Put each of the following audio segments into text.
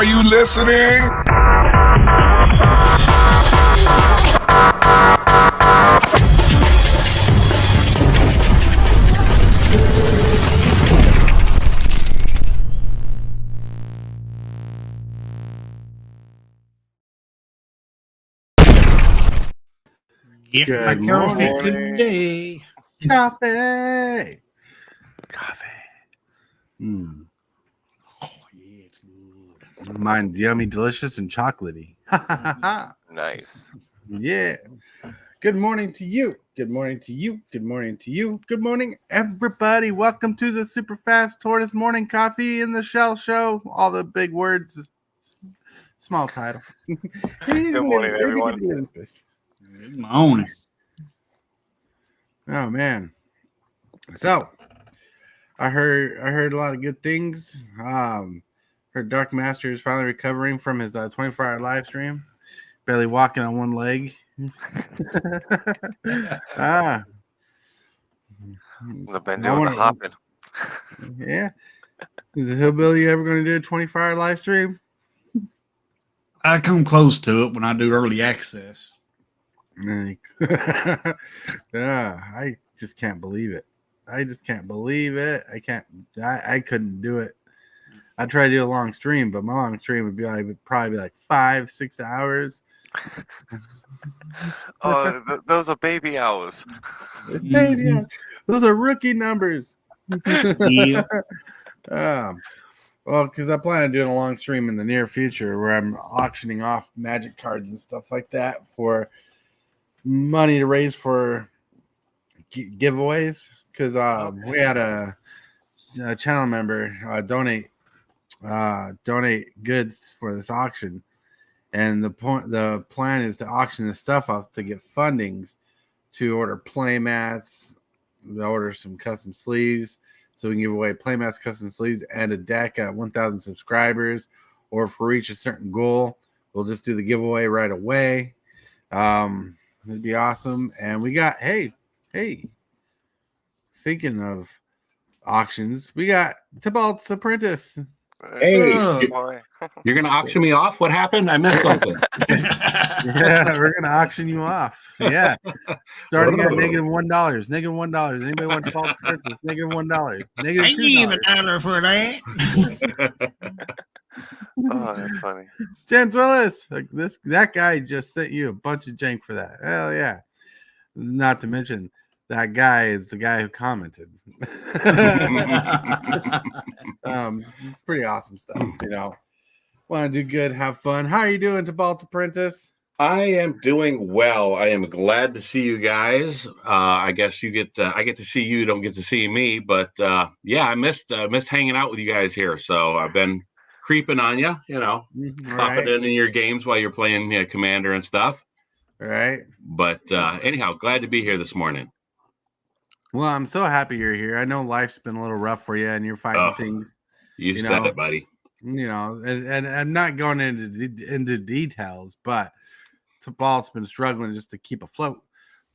Are you listening? Get my Good coffee morning. today. Coffee. Oh, yeah, it's good. Mine's yummy, delicious, and chocolatey. Nice. Yeah. Good morning to you. Good morning to you. Good morning to you. Good morning, everybody. Welcome to the Super Fast Tortoise Morning Coffee in the Shell Show. All the big words. Small title. Good morning, everyone. It's morning. Oh man. So I heard a lot of good things. Heard Dark Master is finally recovering from his 24-hour live stream. Barely walking on one leg. I've been doing the hopping. Yeah. Is the Hillbilly ever going to do a 24-hour live stream? I come close to it when I do early access. Yeah, I just can't believe it. I couldn't do it. I tried to do a long stream, but my long stream would probably be like 5-6 hours. Oh, those are baby hours. Baby, those are rookie numbers. Yeah. Well, because I plan on doing a long stream in the near future where I'm auctioning off magic cards and stuff like that for money to raise for giveaways. Because we had a channel member donate goods for this auction, and the plan is to auction this stuff off to get fundings to order play mats, to order some custom sleeves, so we can give away play mats, custom sleeves, and a deck at 1,000 subscribers. Or if we reach a certain goal, we'll just do the giveaway right away. It'd be awesome. And we got hey, thinking of auctions, we got Thibault's Apprentice. Hey, Boy. you're going to auction me off? What happened? I missed something. Yeah, we're gonna auction you off. Yeah, starting at -$1. -$1. Anybody want to Thibault's Apprentice? -$1. I -$2. gave $1 for that. Oh, that's funny. James Willis, that guy just sent you a bunch of jank for that. Hell yeah! Not to mention that guy is the guy who commented. It's pretty awesome stuff. Want to do good, have fun. How are you doing, Thibault's Apprentice? I am doing well. I am glad to see you guys. I guess I get to see you, don't get to see me, but yeah, I missed hanging out with you guys here. So I've been creeping on you, popping in your games while you're playing Commander and stuff. All right. But anyhow, glad to be here this morning. Well, I'm so happy you're here. I know life's been a little rough for you, and you're fighting things. You said it, buddy. And not going into details, but Thibault's been struggling just to keep afloat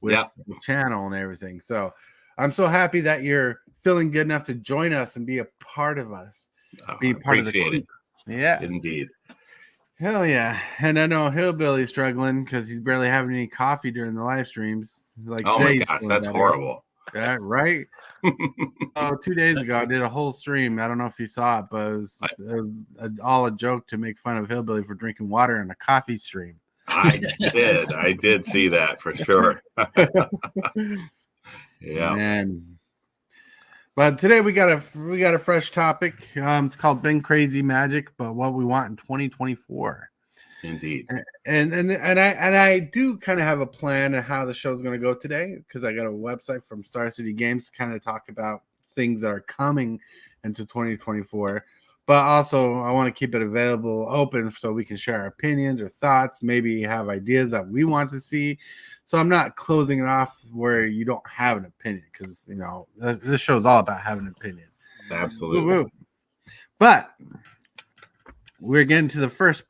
with the channel and everything. So I'm so happy that you're feeling good enough to join us and be a part of us. Be part of the group. Yeah, indeed. Hell yeah. And I know Hillbilly's struggling because he's barely having any coffee during the live streams. Oh my gosh, that's horrible. Yeah, right. 2 days ago, I did a whole stream. I don't know if you saw it, but it was all a joke to make fun of Hillbilly for drinking water in a coffee stream. I did see that for sure. Yeah. But today we got a fresh topic. It's called "Been Crazy Magic," but what we want in 2024. Indeed. And I do kind of have a plan of how the show's going to go today, because I got a website from Star City Games to kind of talk about things that are coming into 2024. But also I want to keep it available open so we can share our opinions or thoughts, maybe have ideas that we want to see. So I'm not closing it off where you don't have an opinion, because this show is all about having an opinion. Absolutely. Woo-woo. But we're getting to the first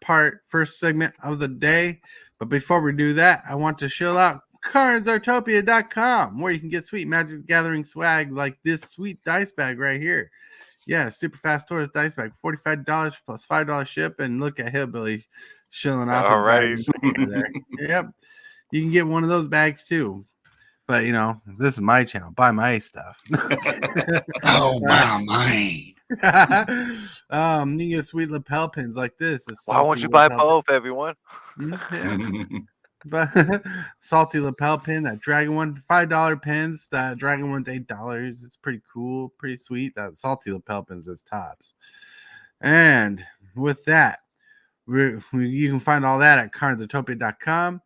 segment of the day. But before we do that, I want to show out cardsartopia.com, where you can get sweet Magic Gathering swag like this sweet dice bag right here. Yeah, super fast Taurus dice bag, $45 plus $5 ship, and look at Hillbilly shilling off his Alright. bag over there. Yep, you can get one of those bags too. But this is my channel. Buy my stuff. Oh, my man. You can get sweet lapel pins like this. Why won't you buy both, everyone? Yeah. But salty lapel pin, that dragon one, $5 pins. That dragon one's $8. It's pretty cool, pretty sweet. That salty lapel pins is tops. And with that, you can find all that at cardsatopia.com.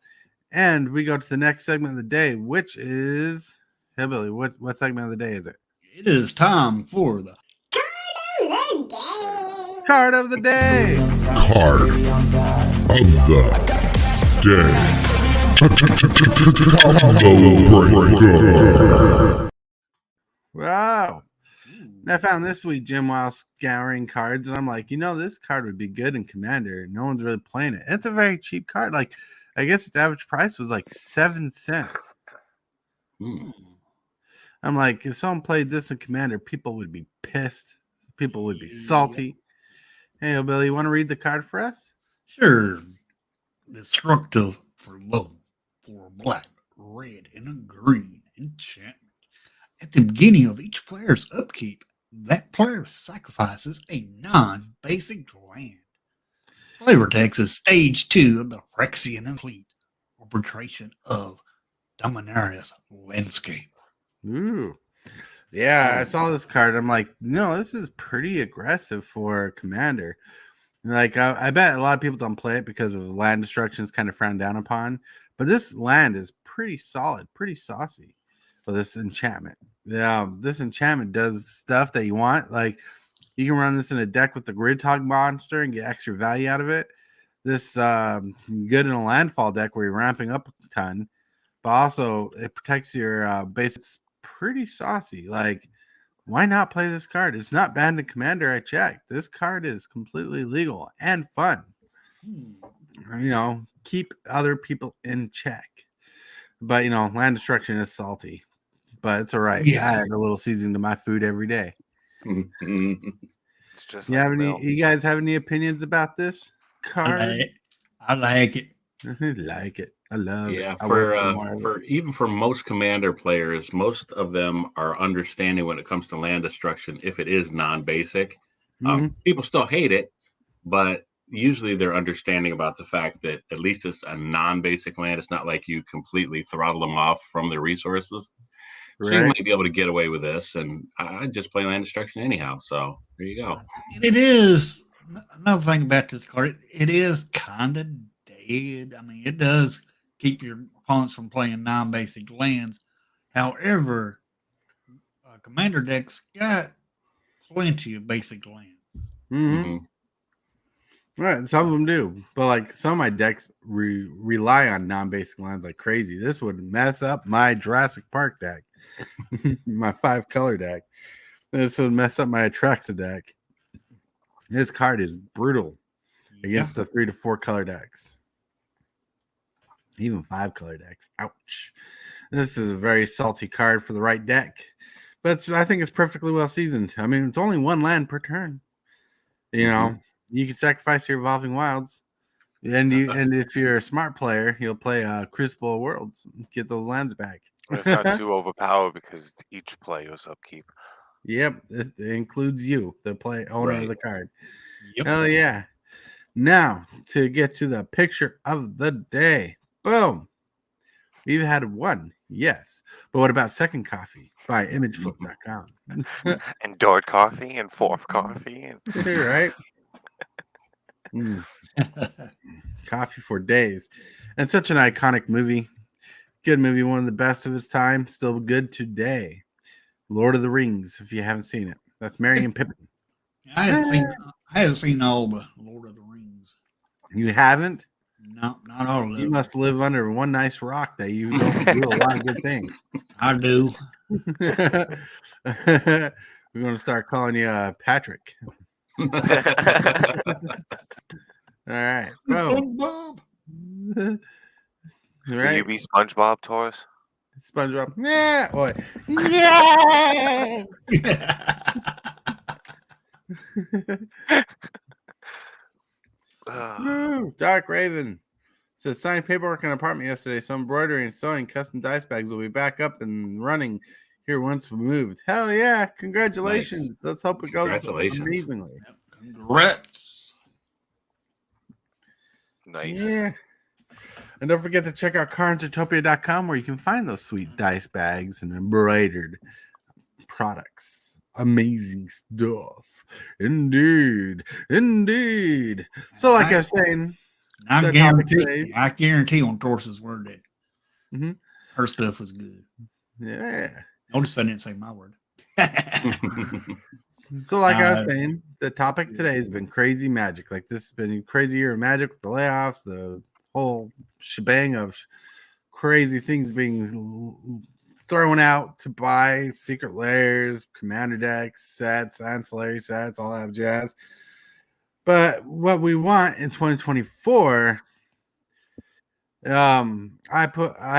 And we go to the next segment of the day, which is Hillbilly. What segment of the day is it? It is time for the Card of the day. Card of the day. Wow. I found this week, Jim, while scouring cards, and I'm like, this card would be good in Commander. No one's really playing it. It's a very cheap card. Like, I guess its average price was like 7 cents. I'm like, if someone played this in Commander, people would be pissed. People would be salty. Hey, Billy, you want to read the card for us? Sure. Destructive for both, for black, red, and a green enchantment. At the beginning of each player's upkeep, that player sacrifices a non-basic land. Flavor text is stage 2 of the Phyrexian Complete, or portrayal of Dominarius landscape. Ooh. Yeah, I saw this card. I'm like, no, this is pretty aggressive for Commander. Like, I bet a lot of people don't play it because of land destruction is kind of frowned down upon. But this land is pretty solid, pretty saucy for this enchantment. Yeah, this enchantment does stuff that you want. Like, you can run this in a deck with the Gridhog monster and get extra value out of it. This good in a landfall deck where you're ramping up a ton. But also, it protects your base. It's pretty saucy. Like, why not play this card? It's not banned in Commander. I checked. This card is completely legal and fun. Keep other people in check. But, land destruction is salty. But it's all right. Yeah. I add a little seasoning to my food every day. It's just You guys have any opinions about this card? I like it. I like it. I love it. Yeah, I want some more of for it. even for most Commander players, most of them are understanding when it comes to land destruction if it is non-basic. People still hate it, but usually they're understanding about the fact that at least it's a non-basic land. It's not like you completely throttle them off from their resources. So you might be able to get away with this, and I just play land destruction anyhow. So there you go. And it is another thing about this card. It is kind of dead. I mean, it does keep your opponents from playing non-basic lands. However, Commander decks got plenty of basic lands. Right, some of them do, but like some of my decks rely on non-basic lands like crazy. This would mess up my Jurassic Park deck, my 5-color deck. This would mess up my Atraxa deck. This card is brutal against the 3 to 4 color decks, even 5-color decks. Ouch! This is a very salty card for the right deck, but I think it's perfectly well seasoned. I mean, it's only 1 land per turn. You can sacrifice your Evolving Wilds, and if you're a smart player, you'll play Crucible of Worlds and get those lands back. It's not too overpowered because each player's upkeep. Yep, it includes you, the owner of the card. Yep. Hell yeah! Now to get to the picture of the day. Boom. We've had one, yes, but what about Second Coffee by ImageFlip.com? And Darc Coffee and Fourth Coffee. And... Right. Coffee for days. And such an iconic movie. Good movie, one of the best of its time. Still good today. Lord of the Rings, if you haven't seen it. That's Merry and Pippin. I haven't seen all the Lord of the Rings. You haven't? No, not all of them. You must live under one nice rock that you don't do a lot of good things. I do. We're going to start calling you Patrick. All right. SpongeBob. Will you be SpongeBob, Taurus? SpongeBob. Yeah. Boy. Yeah. Woo, Darc Raven says signed paperwork in an apartment yesterday. So embroidery and sewing custom dice bags will be back up and running here once we moved. Hell yeah! Congratulations. Let's hope it goes Congratulations. amazingly. Congrats. Nice. Yeah. And don't forget to check out carnzutopia.com where you can find those sweet dice bags and embroidered products. Amazing stuff. Indeed. Indeed. So, like I was saying, I the topic today- guarantee. I guarantee on Dorsey's word that Mhm. her stuff was good. yeah. Notice I didn't say my word. So, like I was saying, the topic today has been crazy magic. Like this has been a crazy year of magic with the layoffs, the whole shebang of crazy things being thrown out to buy secret layers, commander decks, sets, ancillary sets, all that jazz. But what we want in 2024, I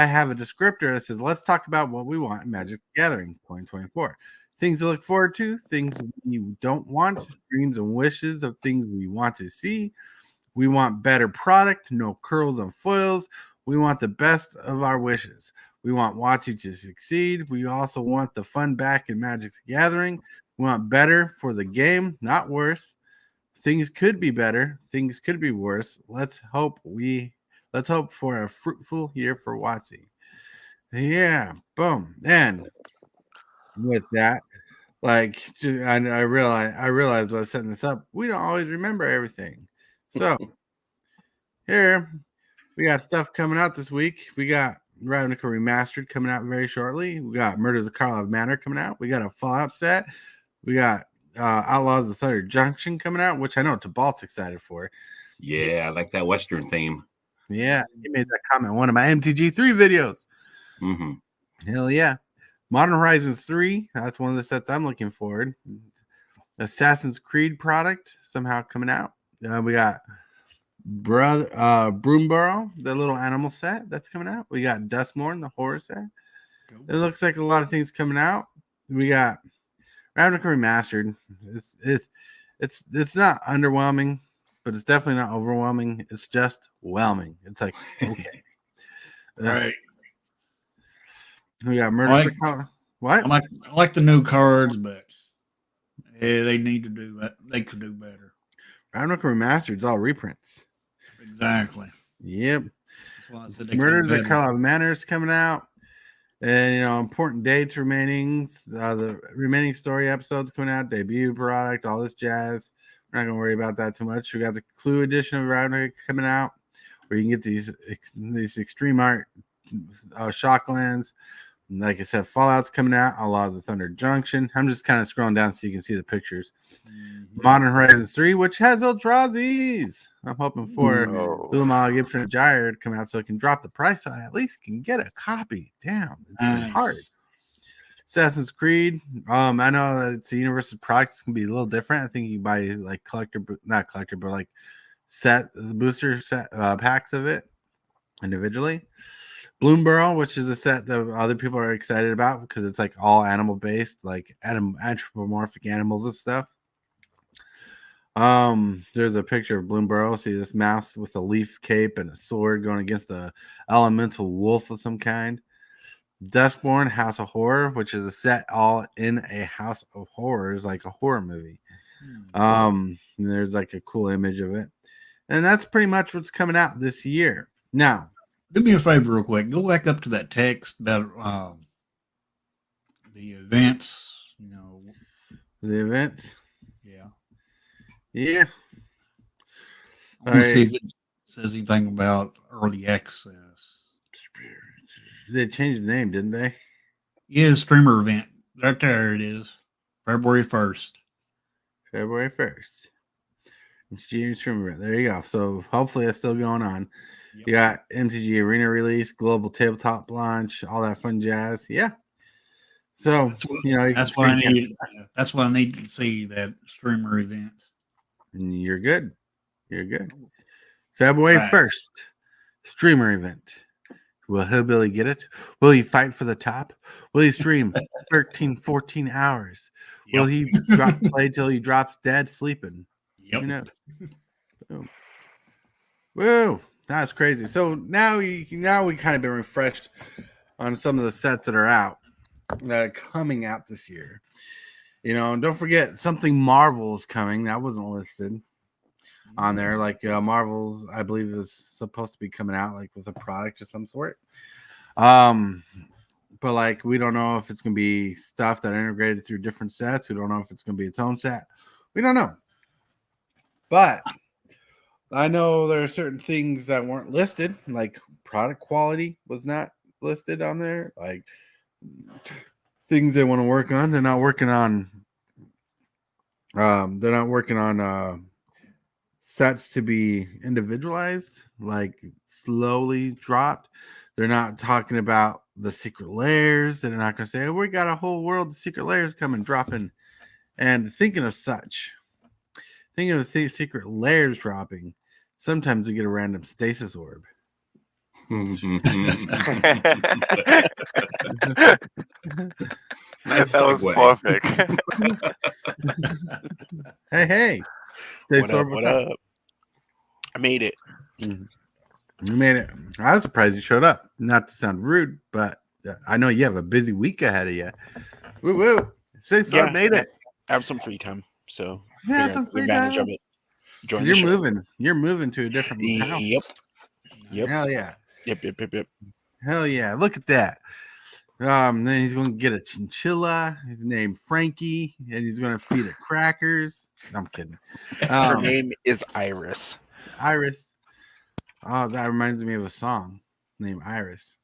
have a descriptor that says, let's talk about what we want in Magic the Gathering 2024. Things to look forward to, things we don't want, dreams and wishes of things we want to see. We want better product, no curls and foils. We want the best of our wishes. We want WOTC to succeed. We also want the fun back in Magic the Gathering. We want better for the game, not worse. Things could be better. Things could be worse. Let's hope for a fruitful year for WOTC. Yeah, boom. And with that, like I realized when I was setting this up, we don't always remember everything. So here we got stuff coming out this week. We got Ravnica Remastered coming out very shortly. We got Murders of Karlov Manor coming out. We got a Fallout set. We got Outlaws of the Thunder Junction coming out, which I know Tabalt's excited for. Yeah, I like that Western theme. Yeah, he made that comment in one of my MTG3 videos. Mm-hmm. Hell yeah. Modern Horizons 3, that's one of the sets I'm looking forward. Assassin's Creed product somehow coming out. We got Broomborough, the little animal set that's coming out. We got Dustmorn, the horror set. It looks like a lot of things coming out. We got Ravnica Remastered. It's not underwhelming, but it's definitely not overwhelming. It's just whelming. It's like, okay. Right. We got Murder. What? I like the new cards, but yeah, they need to do that. They could do better. Ravnica Remastered is all reprints. Exactly. Yep. That's why I said they Murders could at do better. Karlov Manor is coming out. And, important dates remaining. The remaining story episodes coming out. Debut product, all this jazz. We're not going to worry about that too much. We got the Clue edition of Ravnica coming out, where you can get these extreme art shocklands. Like I said, Fallout's coming out. Outlaws of the Thunder Junction. I'm just kind of scrolling down so you can see the pictures. Mm-hmm. Modern Horizons 3, which has Eldrazi's. I'm hoping for Oh. Ulamog Gibson and Gyre to come out so it can drop the price. So I at least can get a copy. Damn, it's been hard. Assassin's Creed. I know that it's the Universal products can be a little different. I think you can buy like not collector, but like the booster set packs of it individually. Bloomborough, which is a set that other people are excited about because it's like all animal based, like anthropomorphic animals and stuff. There's a picture of Bloomborough. See this mouse with a leaf cape and a sword going against a elemental wolf of some kind. Dustborn House of Horror, which is a set all in a house of horrors, like a horror movie. There's like a cool image of it. And that's pretty much what's coming out this year. Now, do me a favor real quick. Go back up to that text about the events. The events. Yeah. Yeah. I want to see if it says anything about early access. They changed the name, didn't they? Yeah, streamer event. Right there it is. February 1st. February 1st. It's June streamer event. There you go. So hopefully it's still going on. Yep. You got MTG Arena release, global tabletop launch, all that fun jazz. Yeah. So that's what I need. That's what I need to see, that streamer event. And you're good. You're good. February 1st, streamer event. Will Hillbilly get it? Will he fight for the top? Will he stream 13, 14 hours? Will he play till he drops dead sleeping? Yep. Who knows? Boom. Woo! That's crazy. So now we kind of been refreshed on some of the sets that are out, that are coming out this year. And don't forget, something Marvel is coming. That wasn't listed on there. Like Marvel's, I believe, is supposed to be coming out like with a product of some sort. But like we don't know if it's gonna be stuff that integrated through different sets. We don't know if it's gonna be its own set. We don't know. But I know there are certain things that weren't listed, like product quality was not listed on there. Like things they want to work on, they're not working on. They're not working on sets to be individualized, like slowly dropped. They're not talking about the secret layers. They're not going to say, "Oh, we got a whole world of secret layers coming, dropping." And thinking of the secret layers dropping, sometimes we get a random stasis orb. Nice That was segue. perfect. Hey, stasis orb, What up? I made it. You made it. I was surprised you showed up. Not to sound rude, but I know you have a busy week ahead of you. Woo woo! Stasis orb made it. I have some free time, so Yeah, figuring some free advantage time. of it. Join the You're show. moving. You're moving to a different house. Yep. Hell yeah. Yep. Hell yeah. Look at that. Then he's going to get a chinchilla. His name Frankie, and he's going to feed it crackers. I'm kidding. Her name is Iris. Iris. Oh, that reminds me of a song named Iris.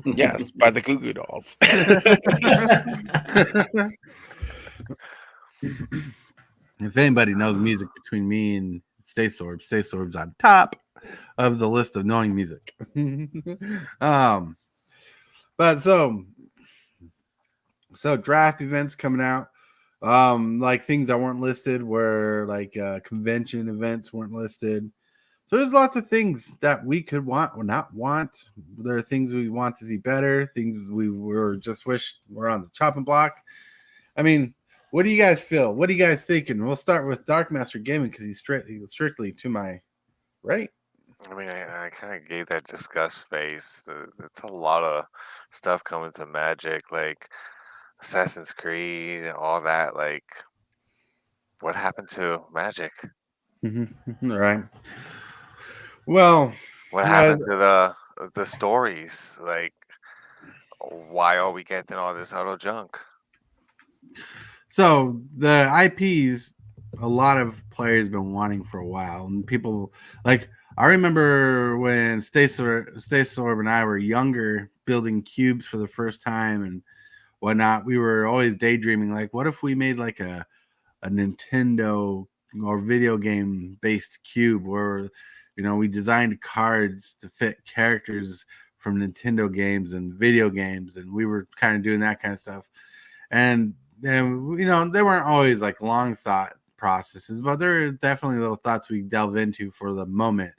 Yes, by the Goo Goo Dolls. If anybody knows music between me and Stace Orb's on top of the list of knowing music. But so draft events coming out. Like things that weren't listed were like convention events weren't listed. So there's lots of things that we could want or not want. There are things we want to see better, things we were just wish were on the chopping block. I mean, what do you guys feel? What are you guys thinking? We'll start with Dark Master Gaming because he's strictly to my right. I mean, I kind of gave that disgust face. It's a lot of stuff coming to Magic, like Assassin's Creed, all that. Like, what happened to Magic? All right. Well, What happened to the stories? Like, why are we getting all this auto junk? so the IPs, a lot of players been wanting for a while, and people like. I remember when Stace Orb and I were younger, building cubes for the first time and whatnot. We were always daydreaming, like, what if we made like a Nintendo or video game based cube where, we designed cards to fit characters from Nintendo games and video games, and we were kind of doing that kind of stuff. And then, they weren't always like long thought processes, but there are definitely little thoughts we delve into for the moment.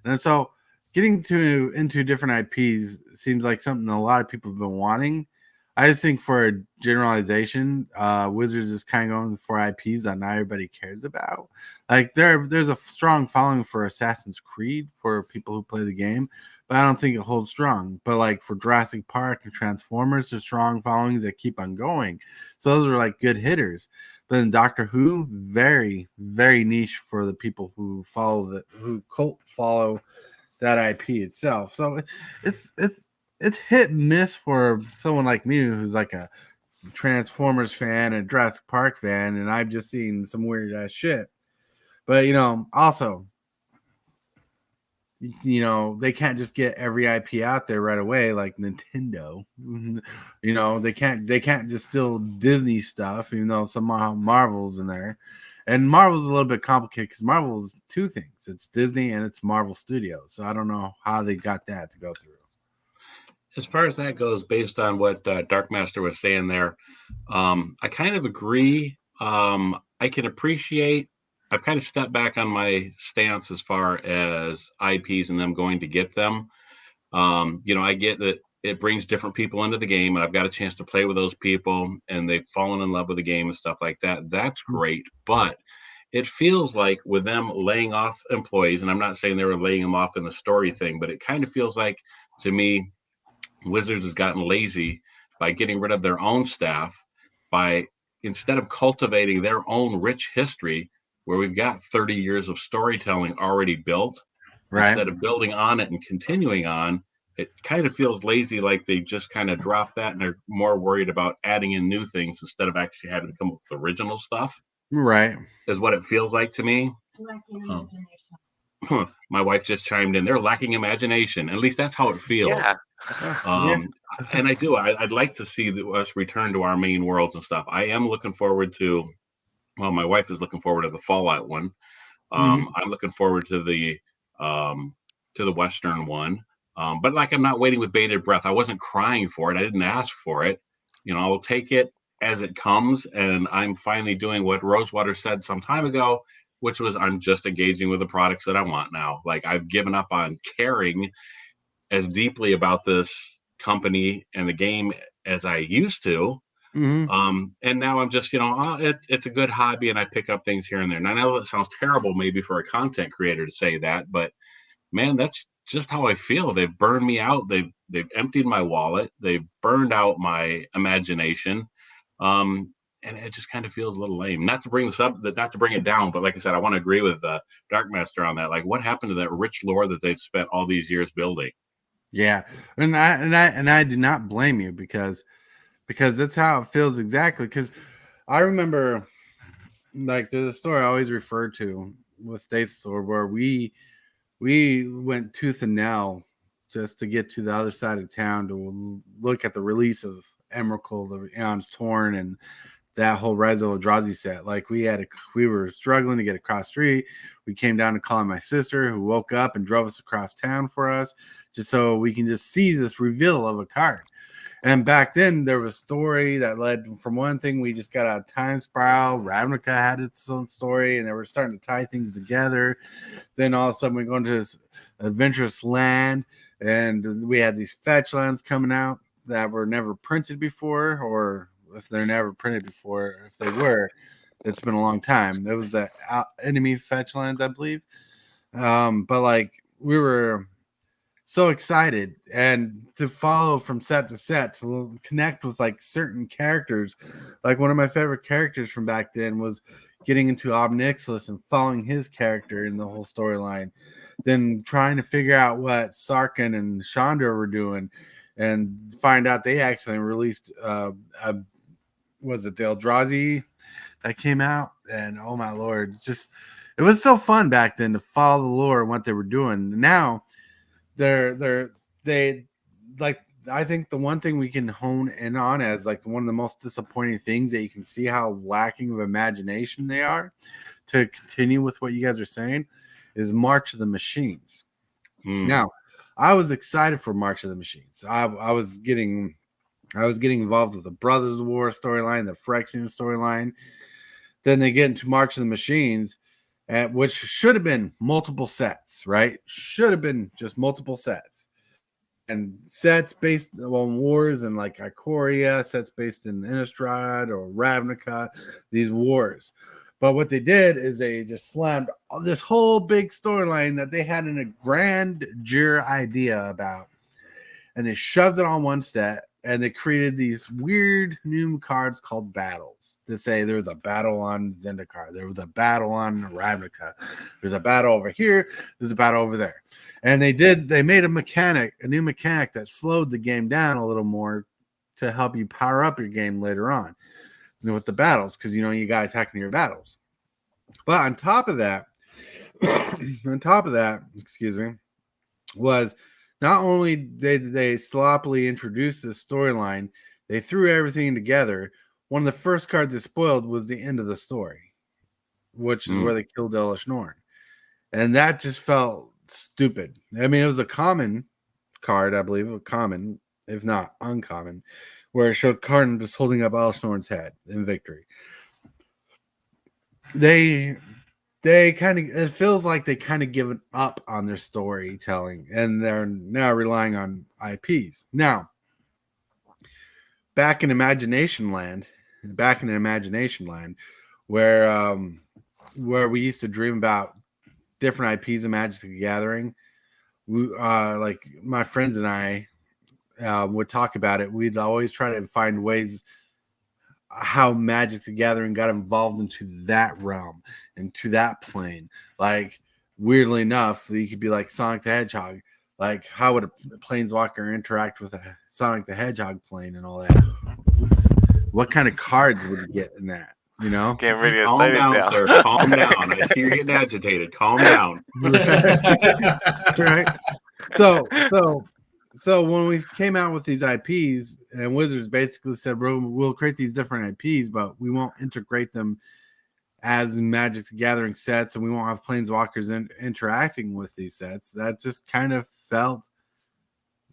And so getting into different IPs seems like something a lot of people have been wanting. I just think for a generalization, Wizards is kind of going for IPs that not everybody cares about. Like there's a strong following for Assassin's Creed for people who play the game, but I don't think it holds strong. But like for Jurassic Park and Transformers, there's strong followings that keep on going. So those are like good hitters. But in Doctor Who, very, very niche for the people who follow follow that IP itself. So it's hit and miss for someone like me who's like a Transformers fan and Jurassic Park fan, and I've just seen some weird ass shit. But also, they can't just get every IP out there right away like Nintendo. They can't just steal Disney stuff, even though some Marvel's in there. And Marvel's a little bit complicated because Marvel's two things. It's Disney and it's Marvel Studios. So I don't know how they got that to go through. As far as that goes, based on what Dark Master was saying there, I kind of agree. I can appreciate. I've kind of stepped back on my stance as far as IPs and them going to get them. I get that it brings different people into the game, and I've got a chance to play with those people, and they've fallen in love with the game and stuff like that. That's great. But it feels like with them laying off employees, and I'm not saying they were laying them off in the story thing, but it kind of feels like, to me, Wizards has gotten lazy by getting rid of their own staff, by instead of cultivating their own rich history where we've got 30 years of storytelling already built, Right. instead of building on it and continuing on, it kind of feels lazy, like they just kind of dropped that and they're more worried about adding in new things instead of actually having to come up with original stuff, Right. is what it feels like to me. My wife just chimed in. They're lacking imagination. At least that's how it feels. Yeah. And I'd like to see us return to our main worlds and stuff. I am looking forward to, well, my wife is looking forward to the Fallout one. I'm looking forward to the Western one. But like, I'm not waiting with bated breath. I wasn't crying for it. I didn't ask for it. I'll take it as it comes. And I'm finally doing what Rosewater said some time ago, which was I'm just engaging with the products that I want now. Like, I've given up on caring as deeply about this company and the game as I used to. And now I'm just, it's a good hobby and I pick up things here and there. And I know that sounds terrible maybe for a content creator to say that, but man, that's just how I feel. They've burned me out. They've emptied my wallet. They've burned out my imagination. And it just kind of feels a little lame. Not to bring this up, not to bring it down, but like I said, I want to agree with Dark Master on that. Like, what happened to that rich lore that they've spent all these years building? Yeah, and I do not blame you because that's how it feels exactly. Because I remember, like, there's a story I always refer to with Stasis Sword where we went tooth and nail just to get to the other side of town to look at the release of Emrakul, the Aeon's Torn, and that whole Rise of Eldrazi set. Like, we were struggling to get across street. We came down to call my sister, who woke up and drove us across town for us, just so we can just see this reveal of a card. And back then, there was a story that led from one thing. We just got a time spiral. Ravnica had its own story, and they were starting to tie things together. Then all of a sudden, we go into this adventurous land, and we had these fetch lands coming out that were never printed before, or if they're never printed before, if they were, it's been a long time. There was the enemy fetch lands, I believe. But like, we were so excited, and to follow from set to set, to connect with like certain characters. Like, one of my favorite characters from back then was getting into Obnixilis and following his character in the whole storyline, then trying to figure out what Sarkhan and Chandra were doing, and find out they actually released was it the Eldrazi that came out? And oh my lord, just, it was so fun back then to follow the lore and what they were doing. Now they like, I think the one thing we can hone in on as like one of the most disappointing things that you can see how lacking of imagination they are, to continue with what you guys are saying, is March of the Machines. Now, I was excited for March of the Machines. I was getting involved with the Brothers War storyline, the Phyrexian storyline. Then they get into March of the Machines, which should have been multiple sets, right? Should have been just multiple sets. And sets based on wars and like Ikoria, sets based in Innistrad or Ravnica, these wars. But what they did is they just slammed this whole big storyline that they had in a grandeur idea about, and they shoved it on one set, and they created these weird new cards called battles to say there was a battle on Zendikar, there was a battle on Ravnica, there's a battle over here, there's a battle over there. And they made a new mechanic that slowed the game down a little more to help you power up your game later on with the battles, because you got to attack in your battles. But on top of that, excuse me, was not only did they sloppily introduce this storyline, they threw everything together. One of the first cards they spoiled was the end of the story, which is where they killed Elish Norn. And that just felt stupid. I mean, it was a common card, I believe, a common, if not uncommon, where it showed Karn just holding up Elish Norn's head in victory. They kind of, it feels like they kind of given up on their storytelling, and they're now relying on IPs. Now, back in Imagination Land, where we used to dream about different IPs of Magic the Gathering. We like my friends and I would talk about it. We'd always try to find ways how Magic the Gathering got involved into that realm, into that plane. Like, weirdly enough, you could be like Sonic the Hedgehog. Like, how would a Planeswalker interact with a Sonic the Hedgehog plane and all that? What kind of cards would you get in that? You know? Getting ready to Calm say it down, now. sir. Calm down. I see you're getting agitated. Calm down. Right. So when we came out with these IPs, and Wizards basically said, we'll create these different IPs, but we won't integrate them as Magic the Gathering sets, and we won't have Planeswalkers interacting with these sets. That just kind of felt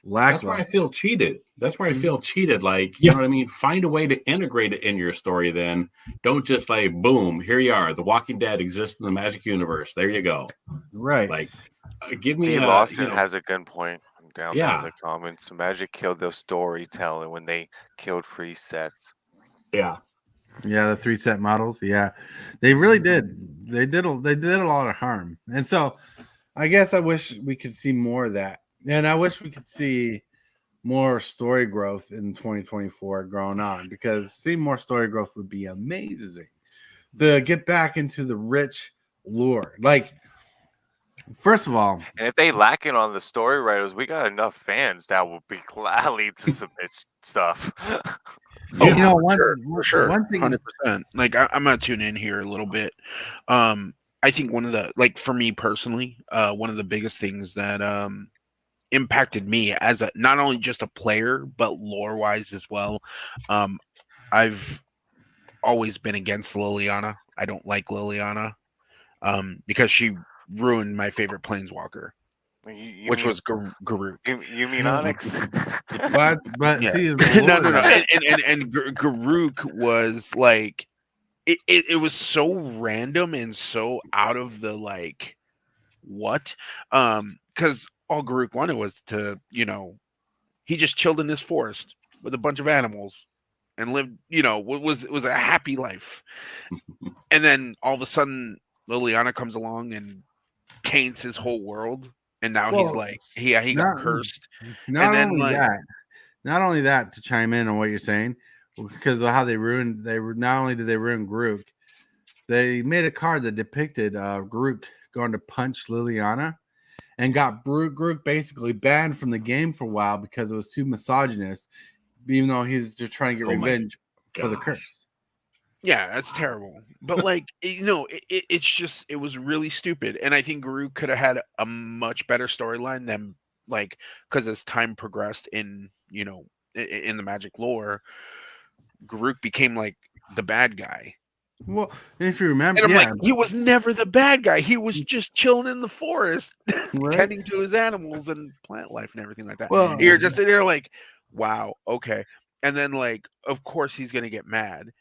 lackluster. That's why I feel cheated. That's why I feel cheated. Like, you Yeah. know what I mean? Find a way to integrate it in your story then. Don't just like, boom, here you are. The Walking Dead exists in the Magic universe. There you go. Right. Like, give me He a, lost you and know, has a good point down there Yeah. in the comments. Magic killed their storytelling when they killed free sets. yeah. Yeah, the 3-set models. Yeah, they really did. They did a lot of harm. And so I guess I wish we could see more of that. And I wish we could see more story growth in 2024 going on, because seeing more story growth would be amazing to get back into the rich lore. Like, first of all, And if they lacking on the story writers, we got enough fans that will be gladly to submit stuff. Oh, you know, for sure, one thing, 100%. Like I'm gonna tune in here a little bit. I think one of the, like, for me personally, one of the biggest things that impacted me as a, not only just a player but lore wise as well. I've always been against Liliana. I don't like Liliana because she ruined my favorite Planeswalker, which mean, was Garuk. You mean Onyx? but Yeah. see, no, the and Garuk was like, it was so random and so out of the, like, what? Because all Garuk wanted was to, he just chilled in this forest with a bunch of animals and lived, was a happy life. And then all of a sudden Liliana comes along and taints his whole world, and now he's Well, like, he got cursed. Not And then, only like, not only that, to chime in on what you're saying, because of how not only did they ruin Garuk, they made a card that depicted Garuk going to punch Liliana, and got Garuk basically banned from the game for a while because it was too misogynist, even though he's just trying to get revenge for the curse. Yeah, that's terrible. But, like, it's just, it was really stupid. And I think Garuk could have had a much better storyline than, like, because as time progressed in the Magic lore, Garuk became like the bad guy. Well, if you remember, and I'm like, he was never the bad guy. He was just chilling in the forest, Right. tending to his animals and plant life and everything like that. Well, You're just sitting there like, wow, okay. And then, like, of course he's gonna get mad,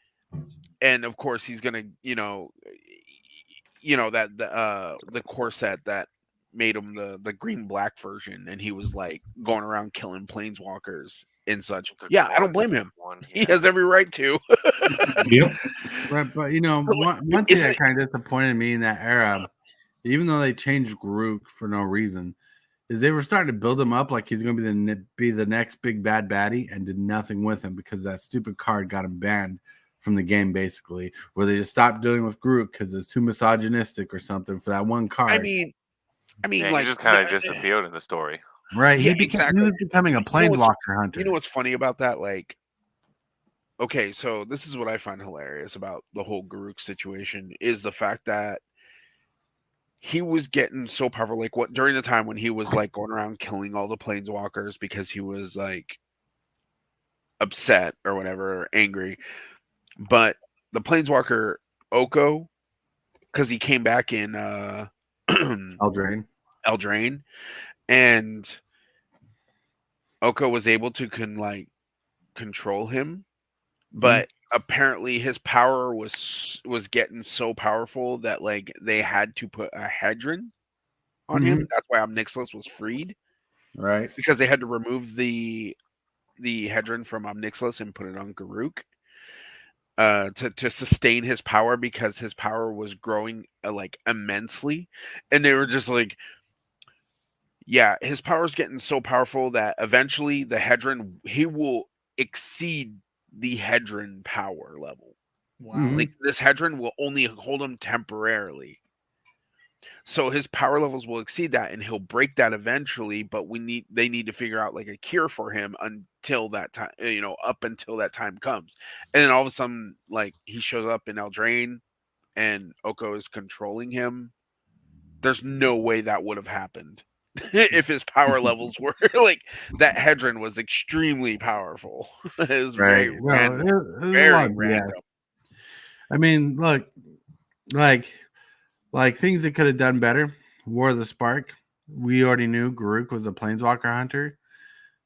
and of course he's gonna, that the core set that made him the green black version, and he was like going around killing planeswalkers and such. Yeah, I don't blame him. He has every right to. Yep. Right, but one thing that kind of disappointed me in that era, even though they changed Garuk for no reason, is they were starting to build him up like he's going to be the next big bad baddie, and did nothing with him because that stupid card got him banned from the game, basically, where they just stopped dealing with Garuk because it's too misogynistic or something for that one card. I mean, yeah, like, he just kind of disappeared in the story. Right, yeah, he was becoming a planeswalker hunter. You know what's funny about that? Like, okay, so this is what I find hilarious about the whole Garuk situation is the fact that he was getting so powerful. Like, what during the time when he was like going around killing all the planeswalkers because he was like upset or whatever, or angry. But the planeswalker Oko, because he came back in Eldraine, and Oko was able to control him, but apparently his power was getting so powerful that, like, they had to put a Hedron on him. That's why Omnixilus was freed, right? because they had to remove the the Hedron from Omnixilus and put it on Garruk to sustain his power, because his power was growing like immensely, and they were just like, yeah, his power's getting so powerful that eventually the Hedron, he will exceed the Hedron power level. Wow. Like this Hedron will only hold him temporarily. So his power levels will exceed that, and he'll break that eventually. But they need to figure out like a cure for him until that time, up until that time comes. And then all of a sudden, like he shows up in Eldraine, and Oko is controlling him. There's no way that would have happened if his power levels were like that. Hedron was extremely powerful. It was Right. very Well, random. it was a Very lot of random. BS. I mean, look, like things that could have done better. War of the Spark. We already knew Garruk was a Planeswalker hunter,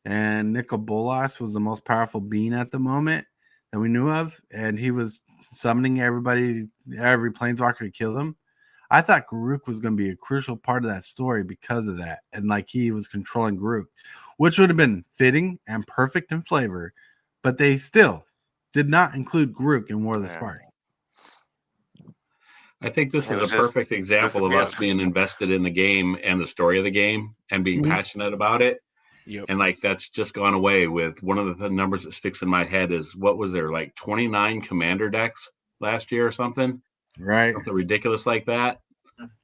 and Nicol Bolas was the most powerful being at the moment that we knew of, and he was summoning every Planeswalker to kill them. I thought Garruk was going to be a crucial part of that story because of that, and like he was controlling Garruk, which would have been fitting and perfect in flavor, but they still did not include Garruk in War of the Spark. I think this It is was a just perfect example of us being invested in the game and the story of the game and being passionate about it. Yep. And like that's just gone away. With one of the numbers that sticks in my head is, what was there, like 29 commander decks last year or something? Right. Something ridiculous like that.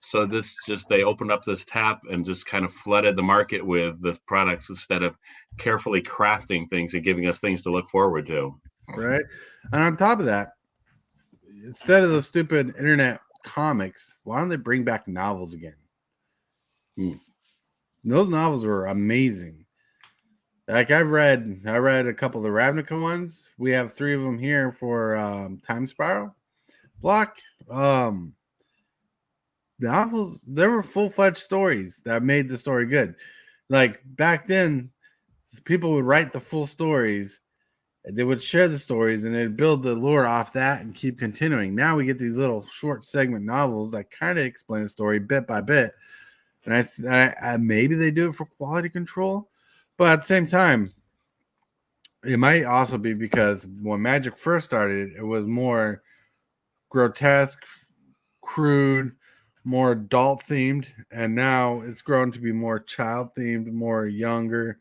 So they opened up this tap and just kind of flooded the market with the products instead of carefully crafting things and giving us things to look forward to. Right. And on top of that, instead of those stupid internet comics, why don't they bring back novels again? Those novels were amazing. Like I read a couple of the Ravnica ones. We have 3 of them here for Time Spiral block. Novels, there were full-fledged stories that made the story good. Like back then, people would write the full stories. They would share the stories and they'd build the lore off that and keep continuing. Now we get these little short segment novels that kind of explain the story bit by bit. And I maybe they do it for quality control, but at the same time, it might also be because when Magic first started, it was more grotesque, crude, more adult themed, and now it's grown to be more child themed, more younger,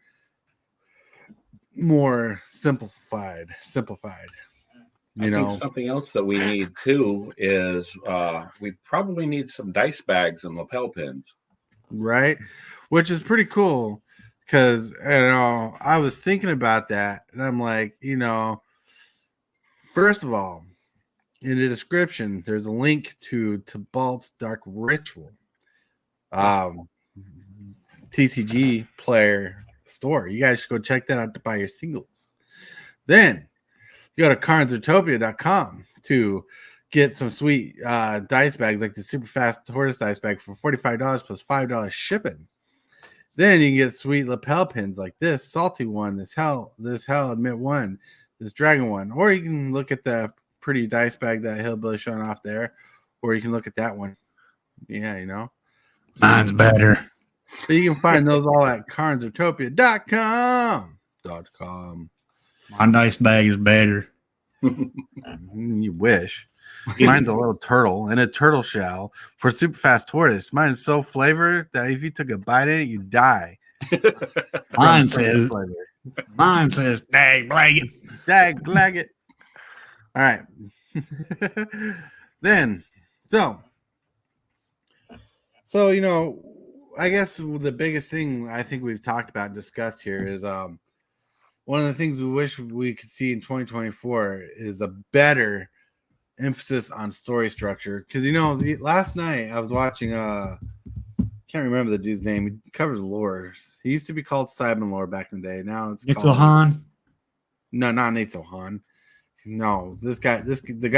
more simplified. I think something else that we need too is we probably need some dice bags and lapel pins. Right? Which is pretty cool because I was thinking about that and I'm like, first of all, in the description, there's a link to Balt's Dark Ritual, TCG player store. You guys should go check that out to buy your singles. Then you go to cardsutopia.com to get some sweet dice bags like the super fast tortoise dice bag for $45 plus $5 shipping. Then you can get sweet lapel pins like this salty one, this hell admit one, this dragon one, or you can look at the pretty dice bag that Hillbilly showing off there, or you can look at that one. Yeah, Mine's better. But you can find those all at cardsutopia.com. My dice bag is better. You wish. Mine's a little turtle in a turtle shell for super fast tortoise. Mine is so flavored that if you took a bite in it, you die. Mine says dag blanket. Dag blanket. All right. Then, so I guess the biggest thing I think we've talked about and discussed here is one of the things we wish we could see in 2024 is a better emphasis on story structure. Because last night I was watching can't remember the dude's name. He covers lore. He used to be called Simon Lore back in the day. Now it's called Han. No, not Nate Sohan. No, the guy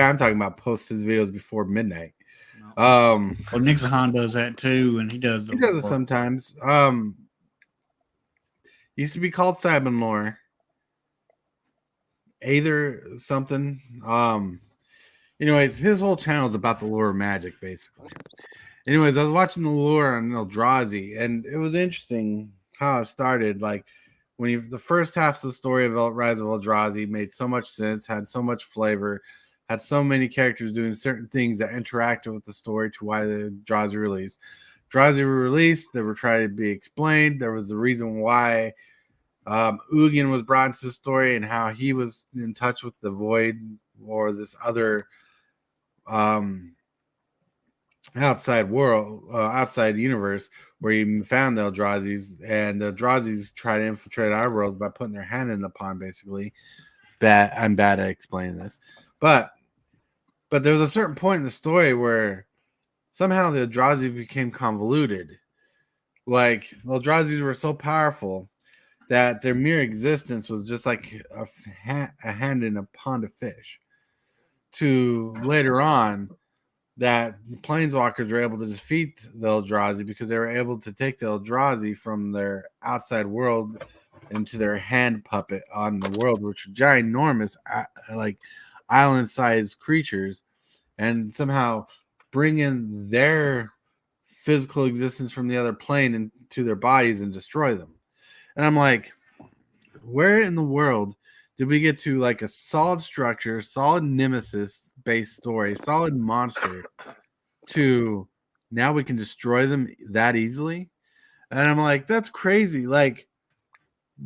I'm talking about posts his videos before midnight. Well, Nixon does that too, and he does it sometimes. Used to be called Simon Lore. Either something. Anyways, his whole channel is about the lore of Magic, basically. Anyways, I was watching the lore on Eldrazi, and it was interesting how it started. Like the first half of the story of Rise of Eldrazi made so much sense, had so much flavor, had so many characters doing certain things that interacted with the story to why the Eldrazi released. Eldrazi were released, they were trying to be explained. There was the reason why Ugin was brought into the story and how he was in touch with the Void or this other outside world, outside universe where he found the Eldrazi's, and the Eldrazi's try to infiltrate our world by putting their hand in the pond, basically. I'm bad at explaining this, but there was a certain point in the story where somehow the Eldrazi became convoluted. Like, the Eldrazi's were so powerful that their mere existence was just like a hand in a pond of fish. To later on, that the Planeswalkers were able to defeat the Eldrazi because they were able to take the Eldrazi from their outside world into their hand puppet on the world, which are ginormous, like island-sized creatures, and somehow bring in their physical existence from the other plane into their bodies and destroy them. And I'm like, where in the world did we get to like a solid structure, solid nemesis-based story, solid monster, to now we can destroy them that easily? And I'm like, that's crazy. Like,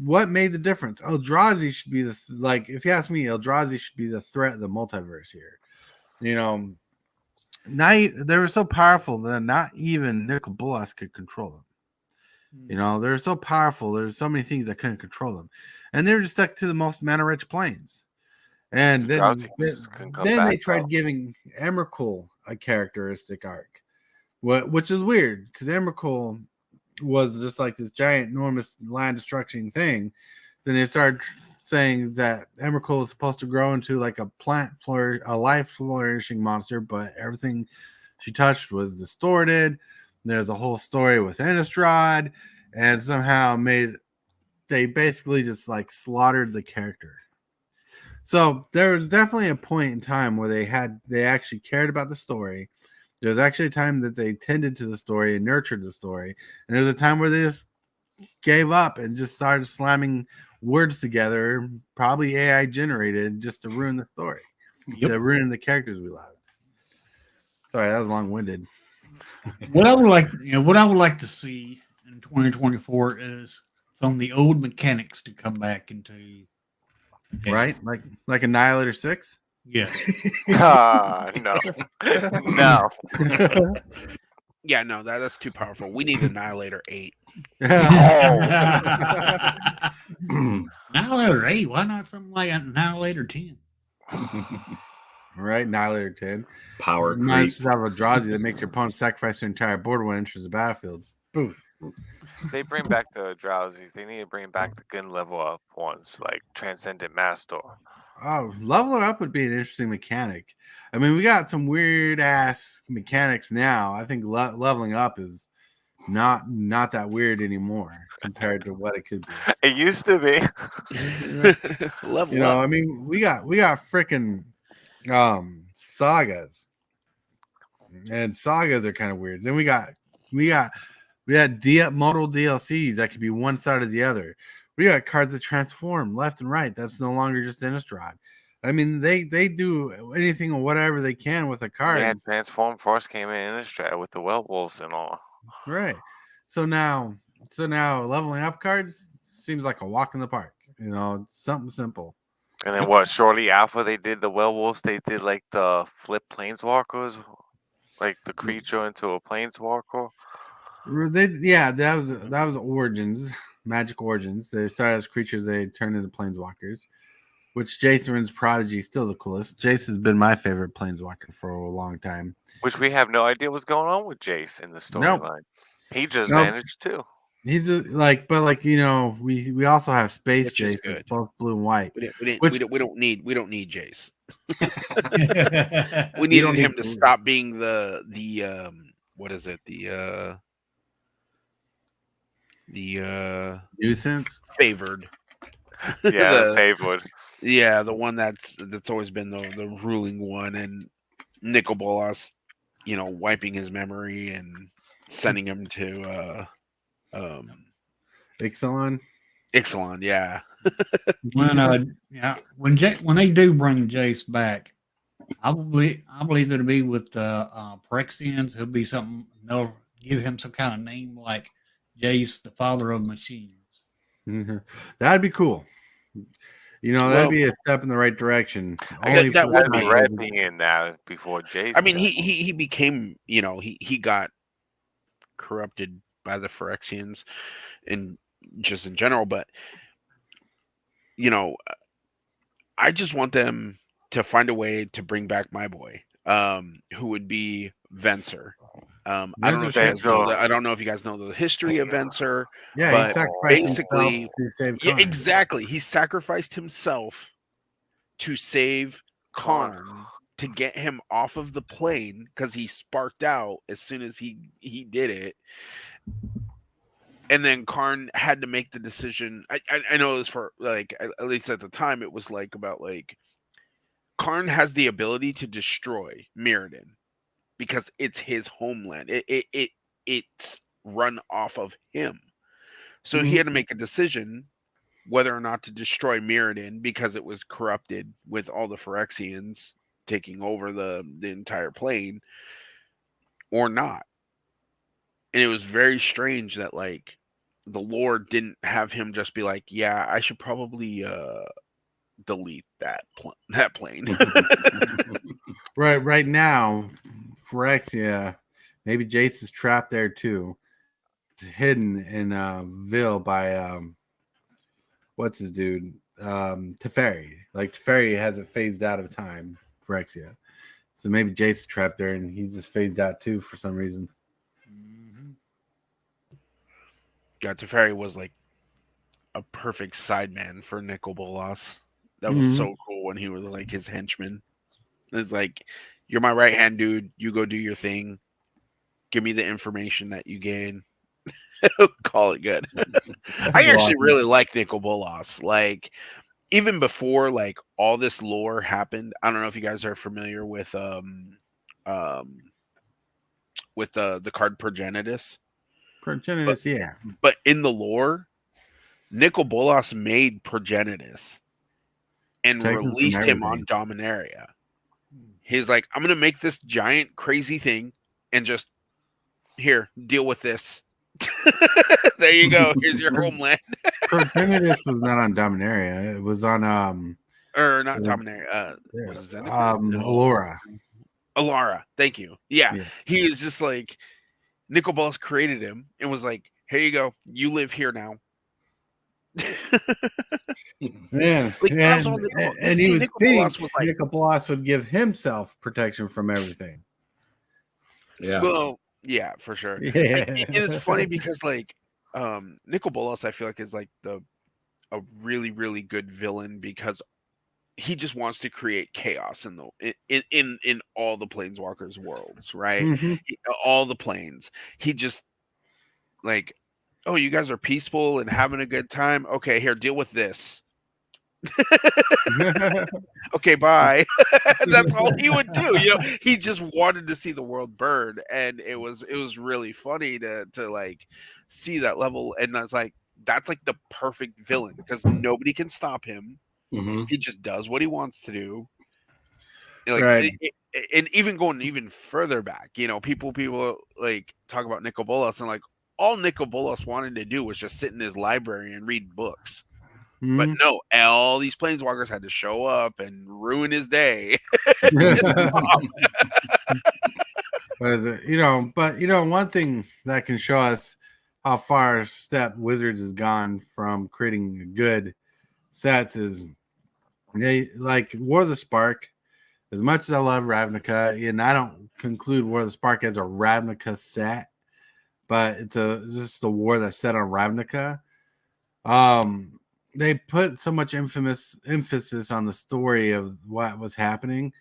what made the difference? Eldrazi should be like, if you ask me, Eldrazi should be the threat of the multiverse here. You know, they were so powerful that not even Nicol Bolas could control them. You know, they're so powerful. There's so many things that couldn't control them, and they were just stuck to the most mana-rich planes. And then they tried giving Emrakul a characteristic arc, which is weird because Emrakul was just like this giant, enormous land destruction thing. Then they started saying that Emrakul was supposed to grow into like a life flourishing monster, but everything she touched was distorted. There's a whole story with Innistrad, and somehow they basically just like slaughtered the character. So there was definitely a point in time where they actually cared about the story. There was actually a time that they tended to the story and nurtured the story, and there was a time where they just gave up and just started slamming words together, probably AI generated, just to ruin the story, to ruin the characters we loved. Sorry, that was long-winded. What I would like to see in 2024 is some of the old mechanics to come back into game. Right, like Annihilator 6. Yeah. No. No. Yeah, no, that's too powerful. We need Annihilator 8. Annihilator 8. Why not something like Annihilator 10? Right, Annihilator 10. Power creep. Nice to have a Eldrazi that makes your opponent sacrifice their entire board when it enters the battlefield. Poof. They bring back the Drowsies. They need to bring back the good level up ones, like Transcendent Master. Oh, leveling up would be an interesting mechanic. I mean, we got some weird ass mechanics now. I think leveling up is not that weird anymore compared to what it could be. It used to be. Level up. I mean, we got freaking sagas, and sagas are kind of weird. Then we had modal DLCs that could be one side or the other. We got cards that transform left and right. That's no longer just Innistrad. I mean, they do anything or whatever they can with a card. Yeah, Transform Force came in Innistrad with the Werewolves and all. Right. So now leveling up cards seems like a walk in the park. Something simple. And then shortly after they did the Werewolves, they did like the flip Planeswalkers, like the creature into a Planeswalker. That was Origins, Magic Origins. They started as creatures, they turned into Planeswalkers, which Jason's Prodigy is still the coolest. Jace has been my favorite Planeswalker for a long time. Which we have no idea what's going on with Jace in the storyline. Nope. He just managed too. He's we also have Space Jace, that's both blue and white. We don't need Jace. We need him to stop being the what is it, the nuisance favored. Yeah, favored. Yeah, the one that's always been the ruling one, and Nicol Bolas, wiping his memory and sending him to Ixalan. Ixalan, yeah. When they do bring Jace back, I believe it'll be with the Phyrexians. It'll be something. They'll give him some kind of name like Jace, the Father of Machines. Mhm. That'd be cool. You know, that'd Well, be a step in the right direction. I Only guess that for would had be. Red being in now before Jace. I mean, he became, you know, he got corrupted by the Phyrexians and just in general, but you know, I just want them to find a way to bring back my boy, who would be Venser. I don't know if you guys know I don't know if you guys know the history of Venser. Yeah, but he sacrificed basically, himself to save yeah, Karn. exactly. He sacrificed himself to save Karn to get him off of the plane because he sparked out as soon as he did it. And then Karn had to make the decision. I know it was for like at least at the time it was like about like Karn has the ability to destroy Mirrodin because it's his homeland. It's run off of him. So he had to make a decision whether or not to destroy Mirrodin because it was corrupted with all the Phyrexians taking over the entire plane or not. And it was very strange that like the lore didn't have him just be like, yeah, I should probably delete that plane. Right now, Phyrexia, maybe Jace is trapped there too. It's hidden in Ville by what's his dude? Teferi. Like Teferi hasn't phased out of time, Phyrexia. So maybe Jace is trapped there and he's just phased out too for some reason. God, Teferi was like a perfect sideman for Nicol Bolas. That was so cool when he was like his henchman. It's like, you're my right hand dude. You go do your thing. Give me the information that you gain. Call it good. I actually really like Nicol Bolas. Like, even before like all this lore happened, I don't know if you guys are familiar with the card Progenitus. Progenitus, yeah. But in the lore, Nicol Bolas made Progenitus and released him on Dominaria. He's like, I'm gonna make this giant crazy thing and just here, deal with this. There you go. Here's your homeland. Progenitus was not on Dominaria. It was on or not Dominaria. Was it Alora. Alara. Thank you. Yeah. He was just like, Nicol Bolas created him and was like, here you go. You live here now. Man, like, and he would think Nicol Bolas would give himself protection from everything. Yeah. Well, yeah, for sure. And it's funny because like Nicol Bolas, I feel like is like a really, really good villain because he just wants to create chaos in all the Planeswalkers worlds, right? All the planes. He just like, oh, you guys are peaceful and having a good time. Okay, here, deal with this. Okay, bye. That's all he would do. You know, he just wanted to see the world burn, and it was really funny to like see that level. And that's like the perfect villain because nobody can stop him. He just does what he wants to do. Like, right. And even going even further back, you know, people like talk about Nicol Bolas and like all Nicol Bolas wanted to do was just sit in his library and read books. But no, all these planeswalkers had to show up and ruin his day. What is it? But one thing that can show us how far step Wizards has gone from creating good sets is they like War of the Spark. As much as I love Ravnica, and I don't conclude War of the Spark as a Ravnica set, but it's just a war that's set on Ravnica. They put so much emphasis on the story of what was happening,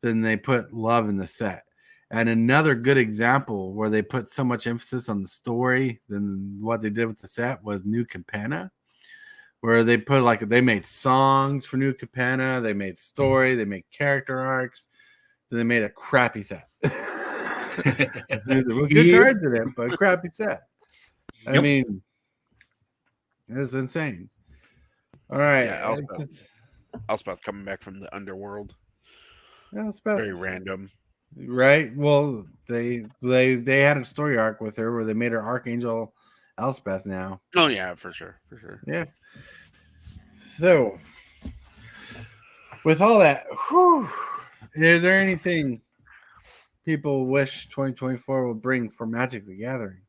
then they put love in the set. And another good example where they put so much emphasis on the story than what they did with the set was New Capenna, where they put they made songs for New Capenna, they made story, they made character arcs, then they made a crappy set. Good cards in it, but a crappy set. I mean, it's insane. All right. Yeah, Elspeth coming back from the underworld. Elspeth. Very random. Right. Well, they had a story arc with her where they made her Archangel Elspeth now. Oh yeah, for sure. Yeah. So, with all that, is there anything people wish 2024 will bring for Magic the Gathering?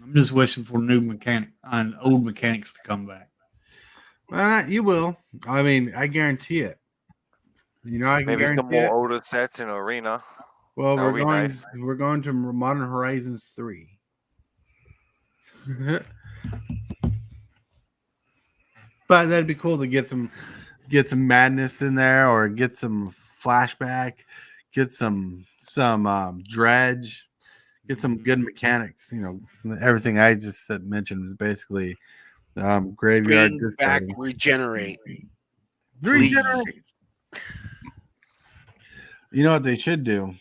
I'm just wishing for new mechanic and old mechanics to come back. You will. I mean, I guarantee it. You know, I can Maybe some guarantee more it. older sets in Arena. Well, That would be nice. we're going to Modern Horizons 3. But that'd be cool to get some madness in there, or get some flashback, get some dredge, get some good mechanics. You know, everything I just mentioned was basically graveyard Bring back discarding. regenerate. Regenerate. You know what they should do?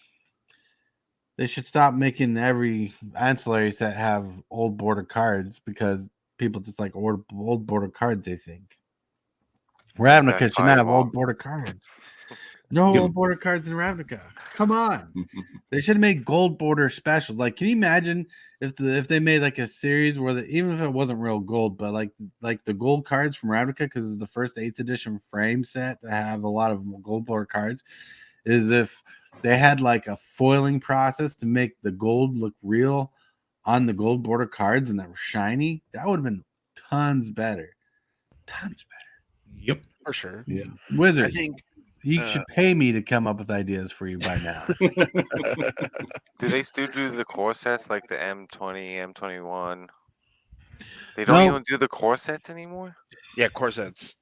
They should stop making every ancillary set have old border cards, because people just like old border cards, they think. Ravnica should not have old border cards. No old border cards in Ravnica. Come on. They should have made gold border specials. Like, can you imagine if they made like a series where even if it wasn't real gold, but like the gold cards from Ravnica, because it's the first 8th edition frame set to have a lot of gold border cards, is if they had like a foiling process to make the gold look real on the gold border cards and that were shiny, that would have been tons better. Yep, For sure. Yeah. Wizard, I think you should pay me to come up with ideas for you by now. Do they still do the core sets like the M20, M21? They don't even do the core sets anymore? yeah, corsets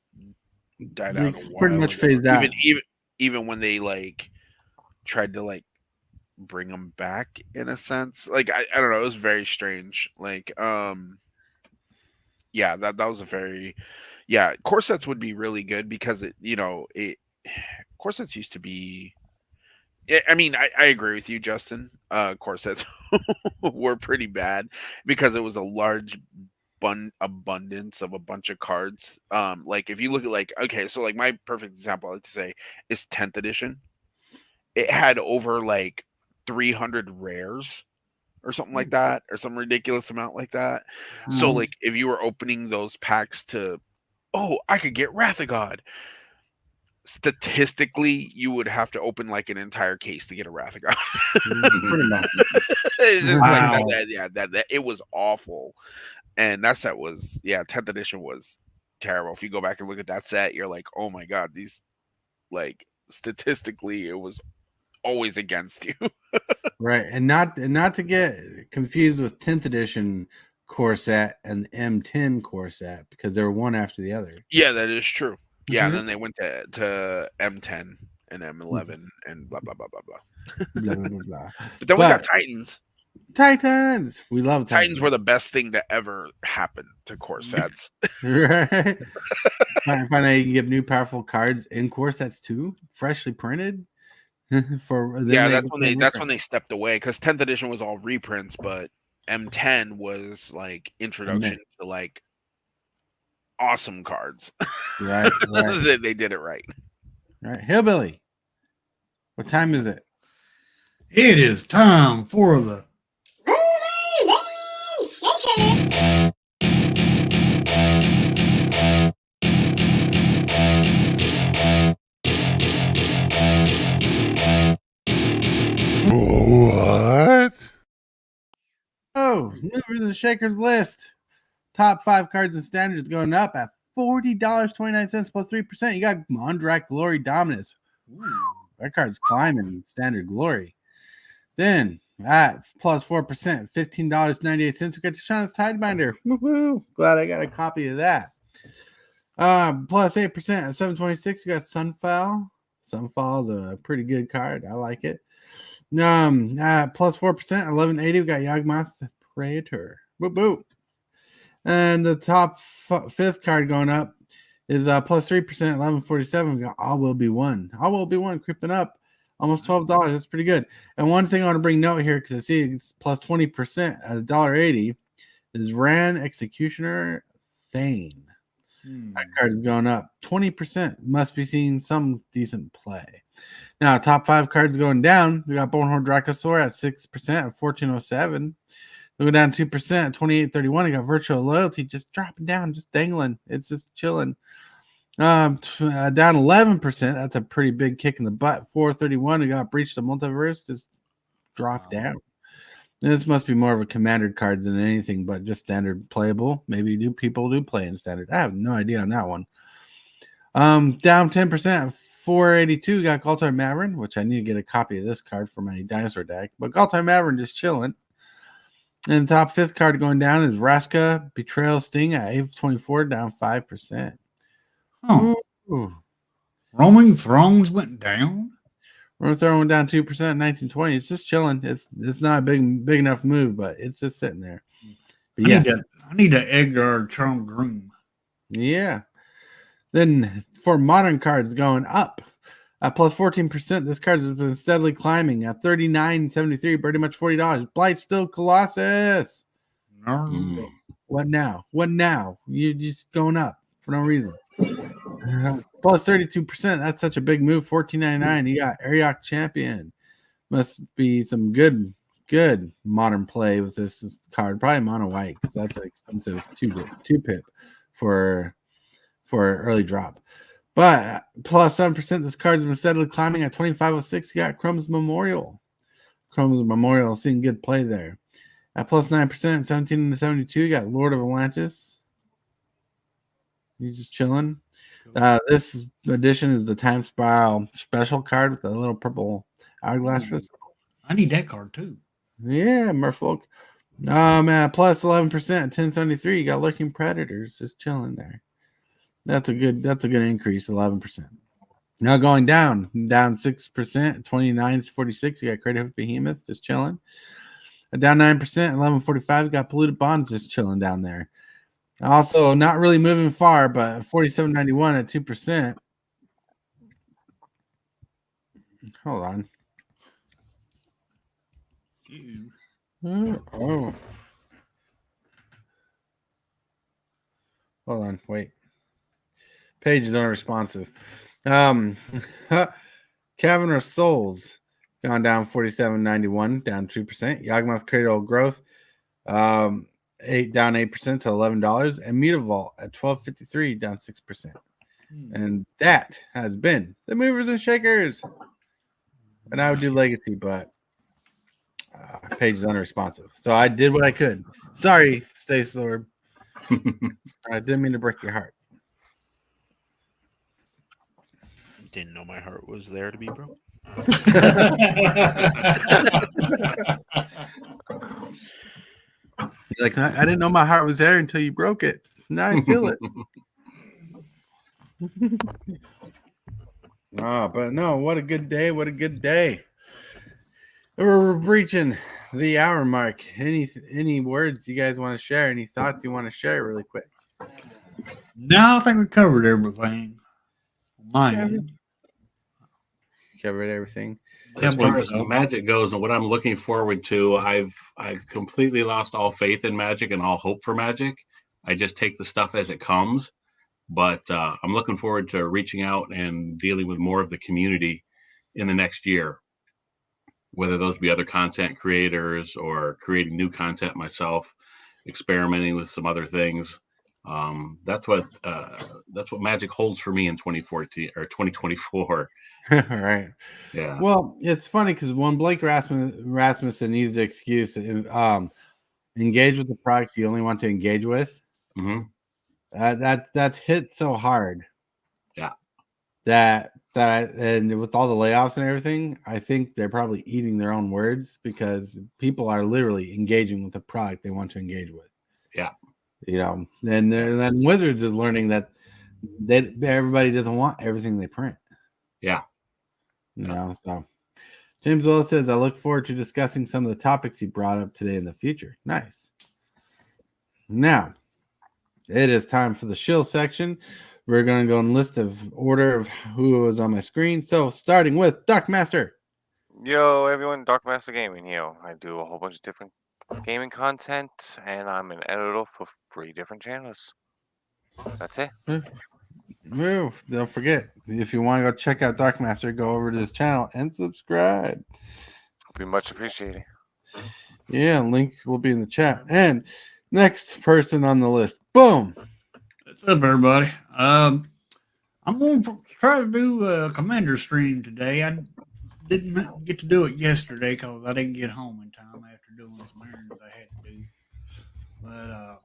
died They out a while pretty much ago. phased out. Even when they like tried to like bring them back in a sense, like I don't know, it was very strange. Like yeah, that was a very corsets would be really good, because corsets used to be. I mean, I agree with you, Justin. Corsets were pretty bad because it was a large abundance of a bunch of cards. Like if you look at okay, so like my perfect example I like to say is 10th edition. It had over like 300 rares or something like that, or some ridiculous amount like that. So like if you were opening those packs to, I could get Wrath of God, statistically you would have to open like an entire case to get a Wrath of God. Pretty much. It's just Wow. like that it was awful. And that set was 10th edition was terrible. If you go back and look at that set, you're like, oh my god, these, like, statistically it was always against you. Right. And not to get confused with 10th edition core set and the M10 core set, because they were one after the other. Yeah, that is true. Yeah, Mhm. then they went to M10 and M11 and blah blah blah blah blah. Blah, blah, blah, blah. But then we got Titans. Titans. We love Titans were the best thing that ever happened to core sets. Right. Find out you can get new powerful cards in core sets too, freshly printed. That's when they stepped away, because 10th edition was all reprints, but M10 was like introduction to like awesome cards. Right. They did it right. Right. Hillbilly, what time is it? it is time for the What? Oh, moving to the Shakers list. Top 5 cards in standard is going up at $40.29 plus 3%. You got Mondrak Glory Dominus. Ooh, that card's climbing in standard glory. Then at plus 4%, $15.98. We got Deshaun's Tidebinder. Woohoo! Glad I got a copy of that. Plus 8% at $7.26. You got Sunfall. Sunfall's a pretty good card. I like it. Plus 4%, $11.80. We got Yawgmoth Praetor. Boop boop. And the top 5th card going up is plus 3%, $11.47. We got All Will Be One. All Will Be One creeping up almost $12. That's pretty good. And one thing I want to bring note here, because I see it's plus 20% at $1.80, is Ran Executioner Thane. That card is going up 20%. Must be seeing some decent play. Now, top 5 cards going down. We got Bonehorn Dracosaur at 6% at 1407. We go down 2% at 2831. I got Virtual Loyalty just dropping down, just dangling. It's just chilling. Down 11%. That's a pretty big kick in the butt. 431. We got Breach the Multiverse, just dropped down. This must be more of a commander card than anything, but just standard playable. Maybe people do play in standard. I have no idea on that one. Down 10% at 482. Got Galtar Maverick, which I need to get a copy of this card for my dinosaur deck. But Galtar Maverick just chilling. And the top 5th card going down is Raska Betrayal Sting at 824, down 5%. Huh. Ooh. Roaming Thrones went down? We're throwing down 2% 1920. It's just chilling. It's not a big enough move, but it's just sitting there. But I need to Edgar Charm Groom. Yeah. Then for modern cards going up at plus 14%, this card has been steadily climbing at $39.73, pretty much $40. Blightsteel Colossus. What now? You're just going up for no reason. Plus 32%. That's such a big move. $14.99. You got Ariok Champion. Must be some good modern play with this card. Probably mono white because that's an expensive two pip for early drop. But plus 7%. This card has been steadily climbing at 2506. You got Chrome's Memorial. Seeing good play there. At plus 9%, 17-72. You got Lord of Atlantis. He's just chilling. This edition is the Time Spiral special card with a little purple hourglass wrist. I need that card too. Yeah, Merfolk. Man, plus 11%, 1073. You got Lurking Predators just chilling there. That's a good increase, 11%. Now going down 6%, 29.46. You got Creative Behemoth just chilling. Down 9%, 11.45. You got Polluted Bonds just chilling down there. Also, not really moving far, but 47.91 at 2%. Hold on. Oh. Hold on. Wait. Page is unresponsive. Cavern Souls gone down 47.91, down 2%. Yawgmoth Cradle Growth, down 8% to $11, and Mutavault at 12.53, down 6%. And that has been the Movers and Shakers. And I would do Legacy, but page is unresponsive. So I did what I could. Sorry, Stacy Lord. I didn't mean to break your heart. Didn't know my heart was there to be broke. Like, I didn't know my heart was there until you broke it. Now I feel it. But no, what a good day. What a good day. We're reaching the hour mark. Any words you guys want to share? Any thoughts you want to share really quick? No, I think we covered everything. Mine. Covered everything. As far as Magic goes and what I'm looking forward to, I've completely lost all faith in Magic and all hope for Magic. I just take the stuff as it comes. But I'm looking forward to reaching out and dealing with more of the community in the next year, whether those be other content creators or creating new content myself, experimenting with some other things. That's what Magic holds for me in 2014 or 2024. Right. Yeah. Well, it's funny because when Blake Rasmussen needs the excuse, engage with the products you only want to engage with. Mm-hmm. That's hit so hard. Yeah. That and with all the layoffs and everything, I think they're probably eating their own words because people are literally engaging with the product they want to engage with. Yeah. And then Wizards is learning that everybody doesn't want everything they print. Yeah. So James Willis says, I look forward to discussing some of the topics you brought up today in the future. Nice. Now, it is time for the shill section. We're going to go in list of order of who was on my screen. So, starting with Dark Master. Yo, everyone, Dark Master Gaming here. I do a whole bunch of different gaming content, and I'm an editor for 3 different channels. That's it. Well, don't forget, if you want to go check out Dark Master, go over to his channel and subscribe. Be much appreciated. Yeah, link will be in the chat. And next person on the list, boom. What's up, everybody? I'm going to try to do a commander stream today. I didn't get to do it yesterday because I didn't get home in time after doing some errands I had to do. But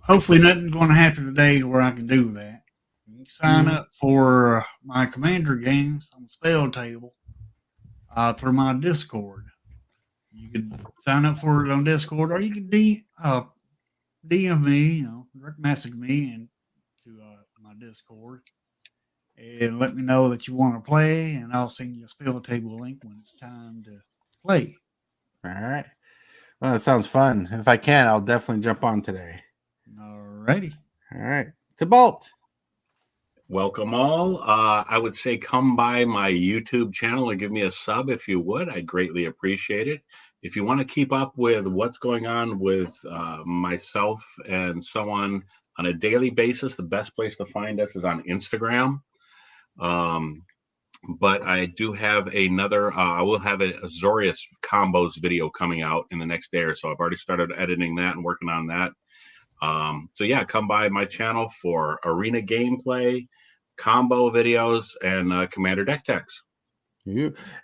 hopefully nothing's going to happen today where I can do that. You can sign up for my commander games on the spell table through my Discord. You can sign up for it on Discord, or you can DM me, direct message me and to my Discord, and let me know that you want to play, and I'll send you a spell table link when it's time to play. All right. Well, that sounds fun. If I can, I'll definitely jump on today. Alrighty. All right. Tybalt. Welcome all. I would say come by my YouTube channel and give me a sub if you would. I'd greatly appreciate it. If you want to keep up with what's going on with myself and so on a daily basis, the best place to find us is on Instagram. But I do have another, I will have a Azorius combos video coming out in the next day or so. I've already started editing that and working on that. So yeah, come by my channel for arena gameplay, combo videos, and commander deck techs.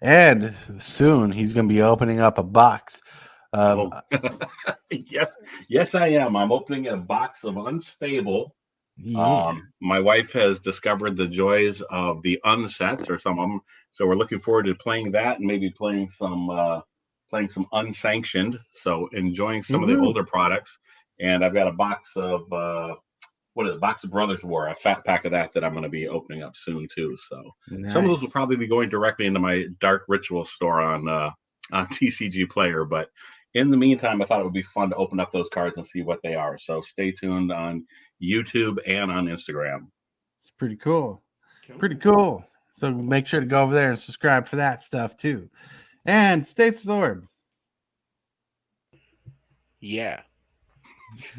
And soon he's going to be opening up a box. Yes, I am. I'm opening a box of Unstable. Yeah. My wife has discovered the joys of the unsets, or some of them. So we're looking forward to playing that and maybe playing some unsanctioned. So enjoying some of the older products. And I've got a box of box of Brothers War, a fat pack of that I'm going to be opening up soon too. So some of those will probably be going directly into my Dark Ritual store on TCG Player. But in the meantime, I thought it would be fun to open up those cards and see what they are. So stay tuned on YouTube and on Instagram. It's pretty cool. Pretty cool. So make sure to go over there and subscribe for that stuff too. And Stasis Orb. Yeah.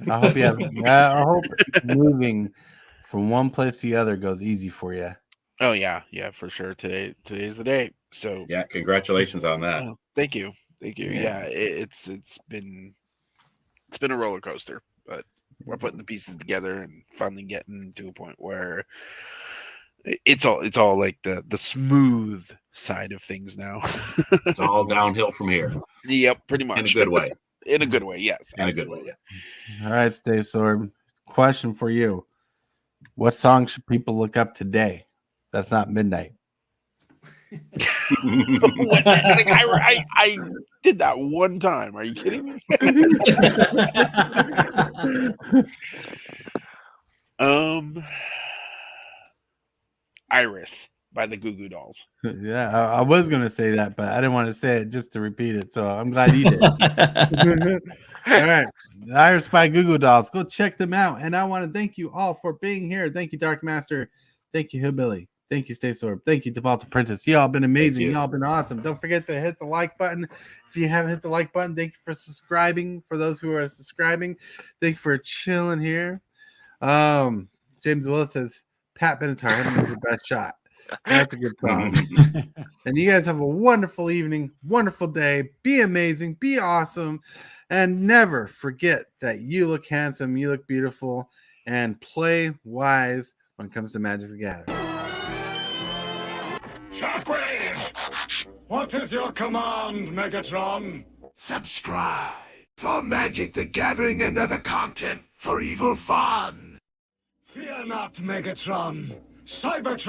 I hope you have. I hope moving from one place to the other goes easy for you. Oh yeah, for sure. Today's the day. So yeah, congratulations on that. Thank you. Yeah, it's been a roller coaster, but we're putting the pieces together and finally getting to a point where it's all like the smooth side of things now. It's all downhill from here. Yep, pretty much. In a good way. In a good way, yes. In absolutely. A good way. Yeah. All right, Stay Sword. Question for you: what song should people look up today? That's not midnight. I did that one time. Are you kidding me? Iris by the Goo Goo Dolls. Yeah, I was going to say that, but I didn't want to say it just to repeat it. So I'm glad you did. All right. Iris by Goo Goo Dolls. Go check them out. And I want to thank you all for being here. Thank you, Dark Master. Thank you, Hillbilly. Thank you, Stay Sword. Thank you, Default Apprentice. Y'all been amazing. Y'all been awesome. Don't forget to hit the like button. If you haven't hit the like button, thank you for subscribing. For those who are subscribing, thank you for chilling here. James Willis says, Pat Benatar, hit him with your best shot. That's a good song. And you guys have a wonderful evening, wonderful day. Be amazing, be awesome, and never forget that you look handsome, you look beautiful, and play wise when it comes to Magic the Gathering. Shockwave! What is your command, Megatron? Subscribe for Magic the Gathering and other content for evil fun. Fear not, Megatron. Cybertron